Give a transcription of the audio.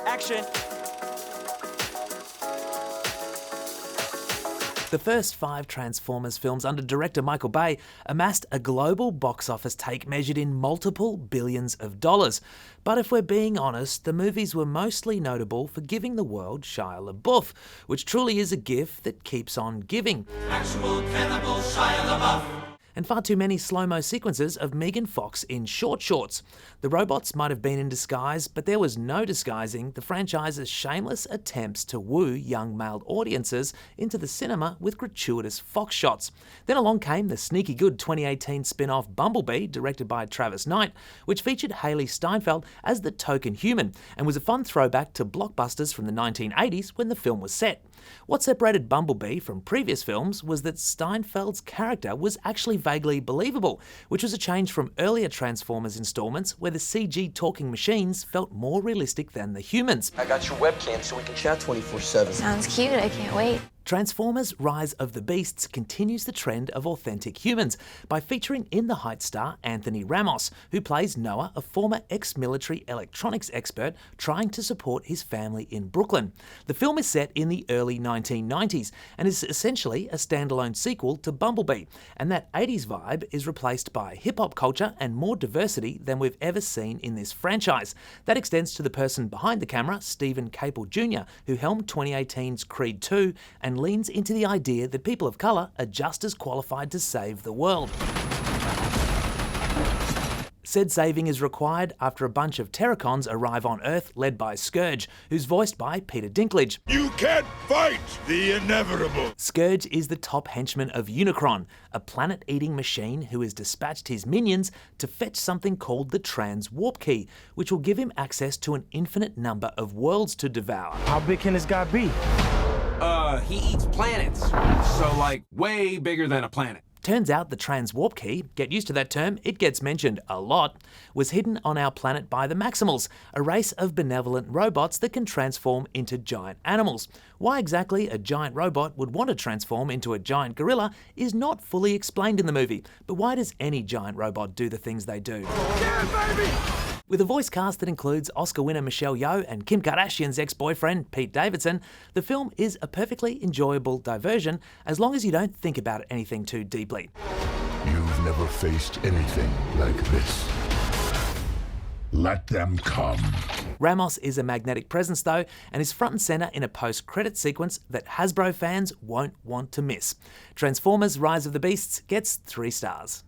Action! The first 5 Transformers films under director Michael Bay amassed a global box office take measured in multiple billions of dollars. But if we're being honest, the movies were mostly notable for giving the world Shia LaBeouf, which truly is a gift that keeps on giving. Actual cannibal Shia LaBeouf. And far too many slow-mo sequences of Megan Fox in short shorts. The robots might have been in disguise, but there was no disguising the franchise's shameless attempts to woo young male audiences into the cinema with gratuitous Fox shots. Then along came the sneaky good 2018 spin-off Bumblebee, directed by Travis Knight, which featured Hailee Steinfeld as the token human, and was a fun throwback to blockbusters from the 1980s when the film was set. What separated Bumblebee from previous films was that Steinfeld's character was actually vaguely believable, which was a change from earlier Transformers installments where the CG talking machines felt more realistic than the humans. I got your webcam so we can chat 24/7. Sounds cute, I can't wait. Transformers Rise of the Beasts continues the trend of authentic humans by featuring In the Heights star Anthony Ramos, who plays Noah, a former ex-military electronics expert trying to support his family in Brooklyn. The film is set in the early 1990s and is essentially a standalone sequel to Bumblebee, and that 80s vibe is replaced by hip-hop culture and more diversity than we've ever seen in this franchise. That extends to the person behind the camera, Stephen Caple Jr., who helmed 2018's Creed 2 and leans into the idea that people of colour are just as qualified to save the world. Said saving is required after a bunch of Terracons arrive on Earth led by Scourge, who's voiced by Peter Dinklage. You can't fight the inevitable! Scourge is the top henchman of Unicron, a planet-eating machine who has dispatched his minions to fetch something called the Trans Warp Key, which will give him access to an infinite number of worlds to devour. How big can this guy be? He eats planets, so like way bigger than a planet. Turns out the Trans Warp Key, get used to that term, it gets mentioned a lot, was hidden on our planet by the Maximals, a race of benevolent robots that can transform into giant animals. Why exactly a giant robot would want to transform into a giant gorilla is not fully explained in the movie, but why does any giant robot do the things they do? Yeah, baby! With a voice cast that includes Oscar winner Michelle Yeoh and Kim Kardashian's ex-boyfriend Pete Davidson, the film is a perfectly enjoyable diversion as long as you don't think about anything too deeply. You've never faced anything like this. Let them come. Ramos is a magnetic presence though, and is front and centre in a post-credit sequence that Hasbro fans won't want to miss. Transformers Rise of the Beasts gets 3 stars.